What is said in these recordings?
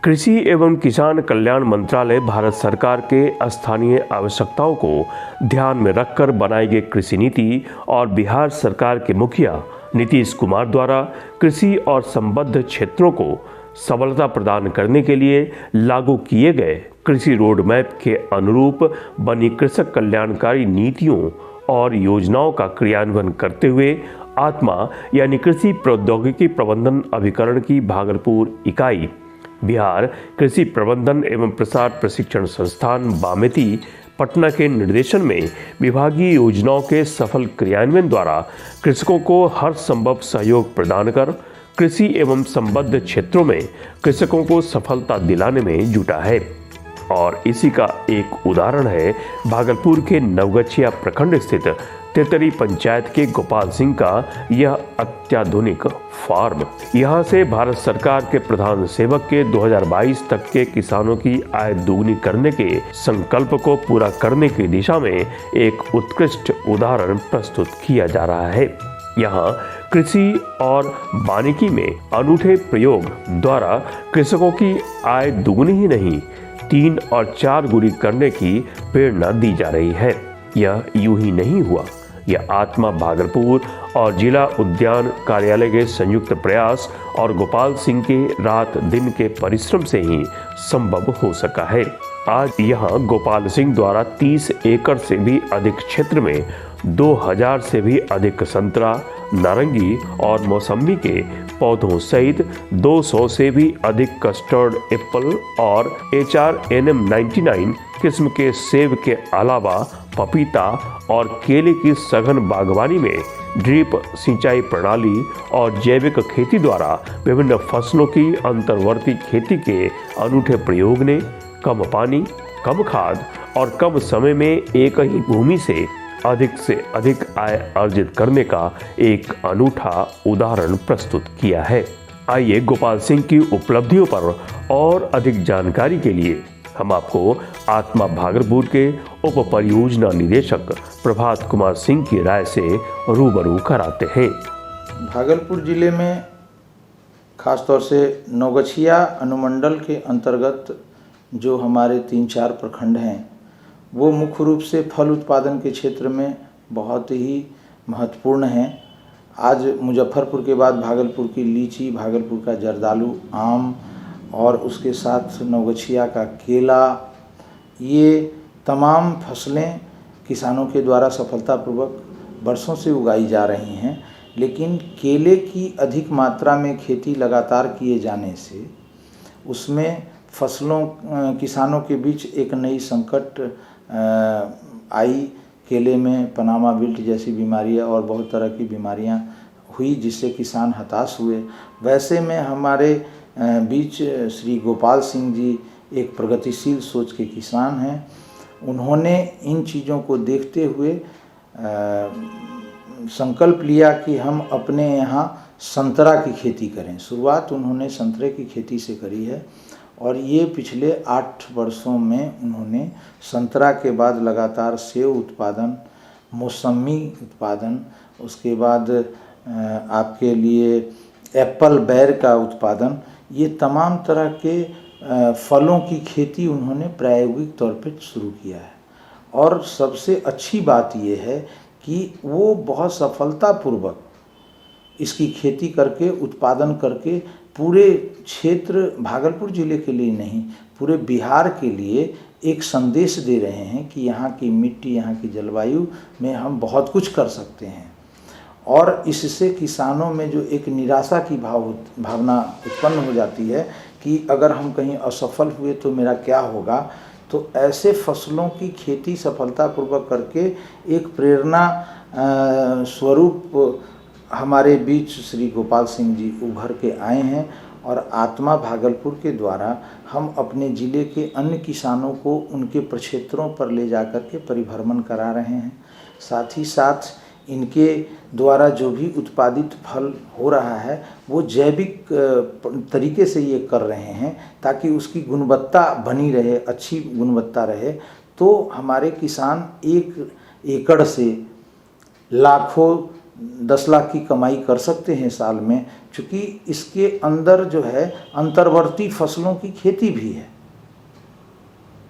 कृषि एवं किसान कल्याण मंत्रालय भारत सरकार के स्थानीय आवश्यकताओं को ध्यान में रखकर बनाई गई कृषि नीति और बिहार सरकार के मुखिया नीतीश कुमार द्वारा कृषि और संबद्ध क्षेत्रों को सबलता प्रदान करने के लिए लागू किए गए कृषि रोड मैप के अनुरूप बनी कृषक कल्याणकारी नीतियों और योजनाओं का क्रियान्वयन करते हुए आत्मा यानी कृषि प्रौद्योगिकी प्रबंधन अभिकरण की भागलपुर इकाई बिहार कृषि प्रबंधन एवं प्रसार प्रशिक्षण संस्थान बामेती पटना के निर्देशन में विभागीय योजनाओं के सफल क्रियान्वयन द्वारा कृषकों को हर संभव सहयोग प्रदान कर कृषि एवं संबद्ध क्षेत्रों में कृषकों को सफलता दिलाने में जुटा है। और इसी का एक उदाहरण है भागलपुर के नवगछिया प्रखंड स्थित तेतरी पंचायत के गोपाल सिंह का यह अत्याधुनिक फार्म। यहाँ से भारत सरकार के प्रधान सेवक के 2022 तक के किसानों की आय दोगुनी करने के संकल्प को पूरा करने की दिशा में एक उत्कृष्ट उदाहरण प्रस्तुत किया जा रहा है। यहाँ कृषि और वानिकी में अनूठे प्रयोग द्वारा कृषकों की आय दुगुनी ही नहीं 3 और 4 गुनी करने की प्रेरणा दी जा रही है। यह यूं ही नहीं हुआ, यह आत्मा भागलपुर और जिला उद्यान कार्यालय के संयुक्त प्रयास और गोपाल सिंह के रात दिन के परिश्रम से ही संभव हो सका है। आज यहाँ गोपाल सिंह द्वारा 30 एकड़ से भी अधिक क्षेत्र में 2000 से भी अधिक संतरा, नारंगी और मौसम्मी के पौधों सहित 200 से भी अधिक कस्टर्ड एप्पल और HRNM 99 किस्म के सेब के अलावा पपीता और केले की सघन बागवानी में ड्रिप सिंचाई प्रणाली और जैविक खेती द्वारा विभिन्न फसलों की अंतर्वर्ती खेती के अनूठे प्रयोग ने कम पानी, कम खाद और कम समय में एक ही भूमि से अधिक आय अर्जित करने का एक अनूठा उदाहरण प्रस्तुत किया है। आइए गोपाल सिंह की उपलब्धियों पर और अधिक जानकारी के लिए हम आपको आत्मा भागलपुर के उप परियोजना निदेशक प्रभात कुमार सिंह की राय से रूबरू कराते हैं। भागलपुर जिले में खासतौर से नवगछिया अनुमंडल के अंतर्गत जो हमारे 3-4 प्रखंड हैं वो मुख्य रूप से फल उत्पादन के क्षेत्र में बहुत ही महत्वपूर्ण हैं। आज मुजफ्फरपुर के बाद भागलपुर की लीची, भागलपुर का जर्दालू, आम और उसके साथ नवगछिया का केला, ये तमाम फसलें किसानों के द्वारा सफलतापूर्वक वर्षों से उगाई जा रही हैं। लेकिन केले की अधिक मात्रा में खेती लगातार किए जाने से उसमें किसानों के बीच एक नई संकट आई। केले में पनामा विल्ट जैसी बीमारियां और बहुत तरह की बीमारियां हुई जिससे किसान हताश हुए। वैसे में हमारे बीच श्री गोपाल सिंह जी एक प्रगतिशील सोच के किसान हैं। उन्होंने इन चीज़ों को देखते हुए संकल्प लिया कि हम अपने यहाँ संतरा की खेती करें। शुरुआत उन्होंने संतरे की खेती से करी है और ये पिछले 8 वर्षों में उन्होंने संतरा के बाद लगातार सेब उत्पादन, मौसमी उत्पादन, उसके बाद आपके लिए एप्पल बेर का उत्पादन, ये तमाम तरह के फलों की खेती उन्होंने प्रायोगिक तौर पे शुरू किया है। और सबसे अच्छी बात ये है कि वो बहुत सफलतापूर्वक इसकी खेती करके, उत्पादन करके पूरे क्षेत्र भागलपुर ज़िले के लिए नहीं, पूरे बिहार के लिए एक संदेश दे रहे हैं कि यहाँ की मिट्टी, यहाँ की जलवायु में हम बहुत कुछ कर सकते हैं। और इससे किसानों में जो एक निराशा की भावना उत्पन्न हो जाती है कि अगर हम कहीं असफल हुए तो मेरा क्या होगा, तो ऐसे फसलों की खेती सफलतापूर्वक करके एक प्रेरणा स्वरूप हमारे बीच श्री गोपाल सिंह जी उभर के आए हैं। और आत्मा भागलपुर के द्वारा हम अपने ज़िले के अन्य किसानों को उनके प्रक्षेत्रों पर ले जाकर के परिभ्रमण करा रहे हैं। साथ ही साथ इनके द्वारा जो भी उत्पादित फल हो रहा है वो जैविक तरीके से ये कर रहे हैं ताकि उसकी गुणवत्ता बनी रहे, अच्छी गुणवत्ता रहे। तो हमारे किसान 1 एकड़ से लाखों 10 लाख की कमाई कर सकते हैं साल में, क्योंकि इसके अंदर जो है अंतर्वर्ती फसलों की खेती भी है।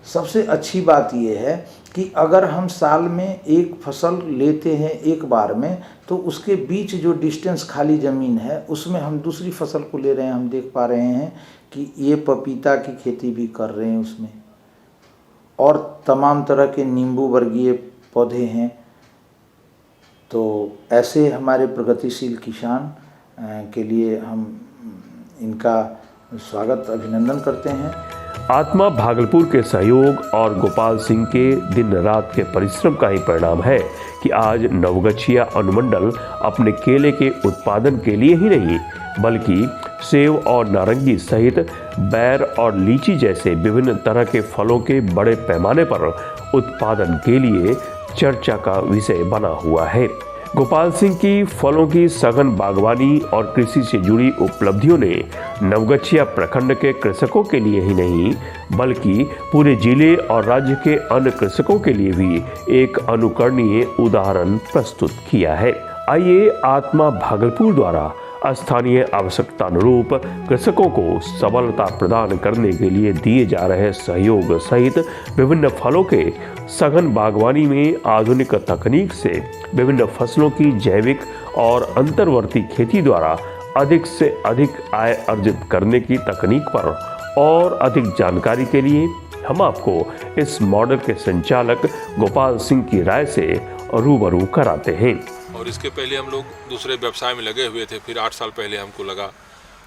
सबसे अच्छी बात यह है कि अगर हम साल में एक फसल लेते हैं एक बार में, तो उसके बीच जो डिस्टेंस खाली ज़मीन है उसमें हम दूसरी फसल को ले रहे हैं। हम देख पा रहे हैं कि ये पपीता की खेती भी कर रहे हैं उसमें, और तमाम तरह के नींबू वर्गीय पौधे हैं। तो ऐसे हमारे प्रगतिशील किसान के लिए हम इनका स्वागत अभिनंदन करते हैं। आत्मा भागलपुर के सहयोग और गोपाल सिंह के दिन रात के परिश्रम का ही परिणाम है कि आज नवगछिया अनुमंडल अपने केले के उत्पादन के लिए ही नहीं, बल्कि सेब और नारंगी सहित बैर और लीची जैसे विभिन्न तरह के फलों के बड़े पैमाने पर उत्पादन के लिए चर्चा का विषय बना हुआ है। गोपाल सिंह की फलों की सघन बागवानी और कृषि से जुड़ी उपलब्धियों ने नवगछिया प्रखंड के कृषकों के लिए ही नहीं, बल्कि पूरे जिले और राज्य के अन्य कृषकों के लिए भी एक अनुकरणीय उदाहरण प्रस्तुत किया है। आइए आत्मा भागलपुर द्वारा स्थानीय आवश्यकता अनुरूप कृषकों को सबलता प्रदान करने के लिए दिए जा रहे सहयोग सहित विभिन्न फलों के सघन बागवानी में आधुनिक तकनीक से विभिन्न फसलों की जैविक और अंतर्वर्ती खेती द्वारा अधिक से अधिक आय अर्जित करने की तकनीक पर और अधिक जानकारी के लिए हम आपको इस मॉडल के संचालक गोपाल सिंह की राय से रूबरू कराते हैं। और इसके पहले हम लोग दूसरे व्यवसाय में लगे हुए थे। फिर 8 साल पहले हमको लगा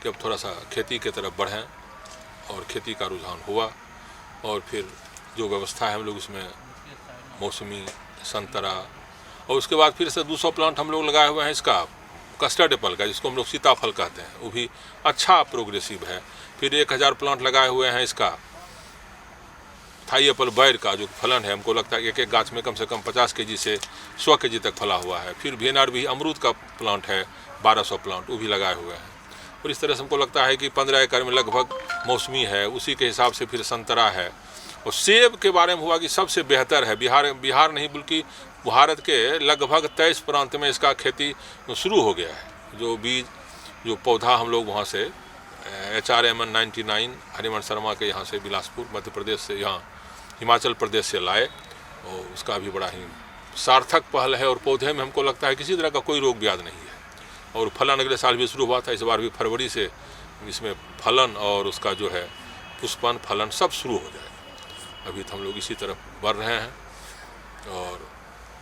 कि अब थोड़ा सा खेती की तरफ बढ़ें, और खेती का रुझान हुआ। और फिर जो व्यवस्था है हम लोग इसमें मौसमी, संतरा, और उसके बाद फिर से 200 प्लांट हम लोग लगाए हुए हैं इसका कस्टर्ड एप्पल का, जिसको हम लोग सीताफल कहते हैं, वो भी अच्छा प्रोग्रेसिव है। फिर 1000 प्लांट लगाए हुए हैं इसका थाई एप्पल बैर का, जो फलन है हमको लगता है कि एक एक गाछ में कम से कम 50 केजी से 100 केजी तक फला हुआ है। फिर VNR भी अमरूद का प्लांट है 1200 प्लांट, वो भी लगाए हुए हैं। और इस तरह से हमको लगता है कि 15 एकड़ में लगभग मौसमी है, उसी के हिसाब से फिर संतरा है। और सेब के बारे में हुआ कि सबसे बेहतर है, बिहार नहीं बल्कि भारत के लगभग 23 प्रांत में इसका खेती शुरू हो गया है। जो बीज, जो पौधा हम लोग वहाँ से HRMN 99 हरिमन शर्मा के यहाँ से बिलासपुर मध्य प्रदेश से, यहाँ हिमाचल प्रदेश से लाए, और उसका भी बड़ा ही सार्थक पहल है। और पौधे में हमको लगता है किसी तरह का कोई रोग ब्याध नहीं है। और फलन अगले साल भी शुरू हुआ था, इस बार भी फरवरी से इसमें फलन और उसका जो है पुष्पन फलन सब शुरू हो जाए। अभी तो हम लोग इसी तरफ बढ़ रहे हैं। और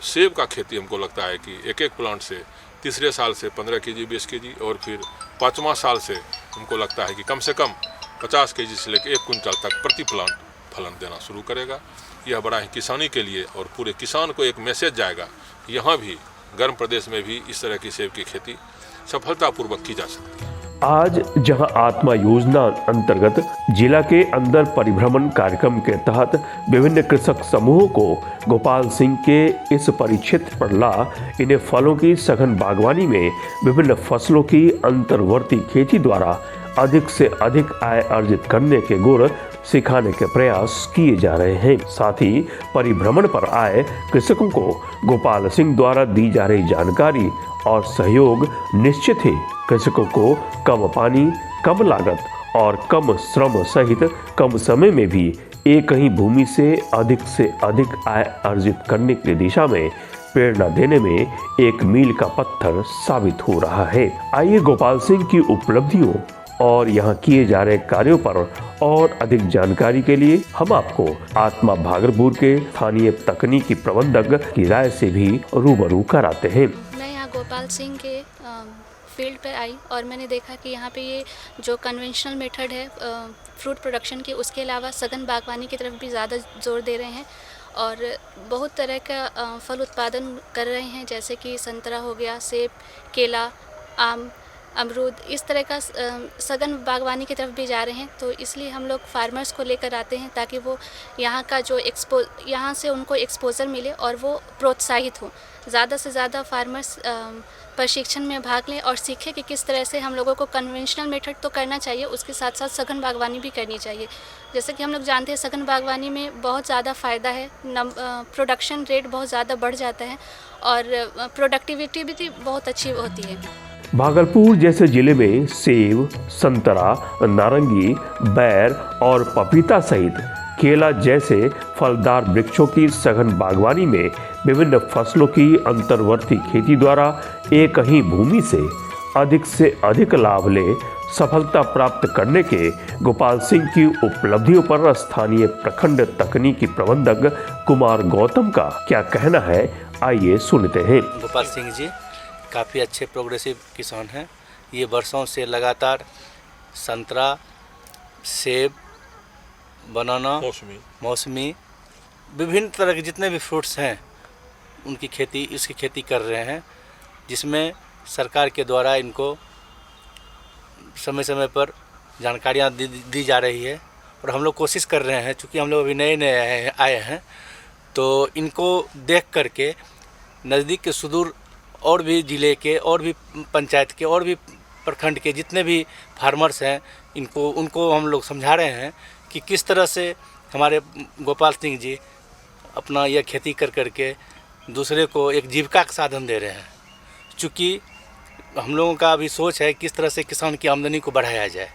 सेब का खेती हमको लगता है कि एक एक प्लांट से तीसरे साल से 15 केजी 20 केजी, और फिर 5वां साल से हमको लगता है कि कम से कम 50 केजी से लेकर 1 क्विंटल तक प्रति प्लांट फलन देना शुरू करेगा। यह बड़ा ही किसानी के लिए और पूरे किसान को एक मैसेज जाएगा, यहाँ भी गर्म प्रदेश में भी इस तरह की सेब की खेती सफलतापूर्वक की जा सकती है। आज जहां आत्मा योजना अंतर्गत जिला के अंदर परिभ्रमण कार्यक्रम के तहत विभिन्न कृषक समूहों को गोपाल सिंह के इस परिक्षेत्र पर ला इन्हें फलों की सघन बागवानी में विभिन्न फसलों की अंतर्वर्ती खेती द्वारा अधिक से अधिक आय अर्जित करने के गुण सिखाने के प्रयास किए जा रहे हैं। साथ ही परिभ्रमण पर आए कृषकों को गोपाल सिंह द्वारा दी जा रही जानकारी और सहयोग निश्चित ही कृषकों को कम पानी, कम लागत और कम श्रम सहित कम समय में भी एक ही भूमि से अधिक आय अर्जित करने की दिशा में प्रेरणा देने में एक मील का पत्थर साबित हो रहा है। आइए गोपाल सिंह की उपलब्धियों और यहाँ किए जा रहे कार्यों पर और अधिक जानकारी के लिए हम आपको आत्मा भागलपुर के स्थानीय तकनीकी प्रबंधक की राय से भी रूबरू कराते हैं। मैं यहाँ गोपाल सिंह के फील्ड पर आई और मैंने देखा कि यहाँ पे ये जो कन्वेंशनल मेथड है फ्रूट प्रोडक्शन की, उसके अलावा सघन बागवानी की तरफ भी ज़्यादा जोर दे रहे हैं और बहुत तरह का फल उत्पादन कर रहे हैं, जैसे कि संतरा हो गया, सेब, केला, आम, अमरूद, इस तरह का सघन बागवानी की तरफ भी जा रहे हैं। तो इसलिए हम लोग फार्मर्स को लेकर आते हैं ताकि वो यहाँ का जो यहाँ से उनको एक्सपोजर मिले और वो प्रोत्साहित हों। ज़्यादा से ज़्यादा फार्मर्स प्रशिक्षण में भाग लें और सीखें कि किस तरह से हम लोगों को कन्वेंशनल मेथड तो करना चाहिए, उसके साथ साथ सघन बागवानी भी करनी चाहिए। जैसे कि हम लोग जानते हैं सघन बागवानी में बहुत ज़्यादा फ़ायदा है, प्रोडक्शन रेट बहुत ज़्यादा बढ़ जाता है और प्रोडक्टिविटी भी बहुत अच्छी होती है। भागलपुर जैसे जिले में सेब, संतरा, नारंगी, बैर और पपीता सहित केला जैसे फलदार वृक्षों की सघन बागवानी में विभिन्न फसलों की अंतर्वर्ती खेती द्वारा एक ही भूमि से अधिक लाभ ले सफलता प्राप्त करने के गोपाल सिंह की उपलब्धियों पर स्थानीय प्रखंड तकनीकी प्रबंधक कुमार गौतम का क्या कहना है, आइए सुनते हैं। गोपाल सिंह जी काफ़ी अच्छे प्रोग्रेसिव किसान हैं। ये वर्षों से लगातार संतरा, सेब, बनाना, मौसमी विभिन्न तरह के जितने भी फ्रूट्स हैं इसकी खेती कर रहे हैं, जिसमें सरकार के द्वारा इनको समय समय पर जानकारियाँ दी जा रही है और हम लोग कोशिश कर रहे हैं, चूँकि हम लोग अभी नए आए हैं, तो इनको देख करके नज़दीक के सुदूर और भी ज़िले के और भी पंचायत के और भी प्रखंड के जितने भी फार्मर्स हैं उनको हम लोग समझा रहे हैं कि किस तरह से हमारे गोपाल सिंह जी अपना यह खेती कर करके दूसरे को एक जीविका का साधन दे रहे हैं। चूँकि हम लोगों का अभी सोच है किस तरह से किसान की आमदनी को बढ़ाया जाए,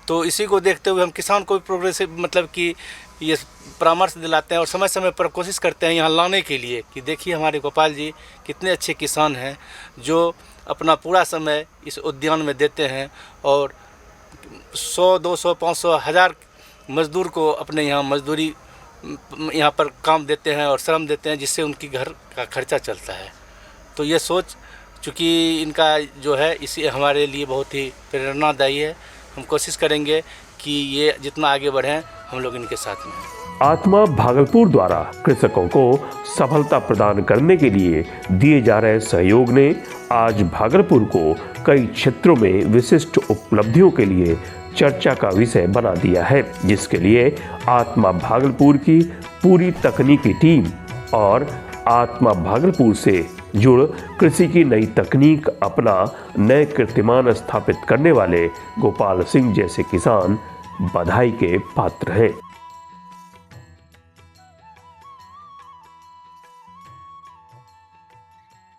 तो इसी को देखते हुए हम किसान को भी प्रोग्रेसिव मतलब कि ये परामर्श दिलाते हैं और समय समय पर कोशिश करते हैं यहाँ लाने के लिए कि देखिए हमारे गोपाल जी कितने अच्छे किसान हैं जो अपना पूरा समय इस उद्यान में देते हैं और 100, 200, 500, 1000 मजदूर को अपने यहाँ मजदूरी यहाँ पर काम देते हैं और श्रम देते हैं, जिससे उनकी घर का खर्चा चलता है। तो ये सोच चूँकि इनका जो है इसी हमारे लिए बहुत ही प्रेरणादायी है। हम कोशिश करेंगे कि ये जितना आगे बढ़ें हम लोग इनके साथ में। आत्मा भागलपुर द्वारा कृषकों को सफलता प्रदान करने के लिए दिए जा रहे सहयोग ने आज भागलपुर को कई क्षेत्रों में विशिष्ट उपलब्धियों के लिए चर्चा का विषय बना दिया है, जिसके लिए आत्मा भागलपुर की पूरी तकनीकी टीम और आत्मा भागलपुर से जुड़ कृषि की नई तकनीक अपना नए कीर्तिमान स्थापित करने वाले गोपाल सिंह जैसे किसान बधाई के पात्र हैं।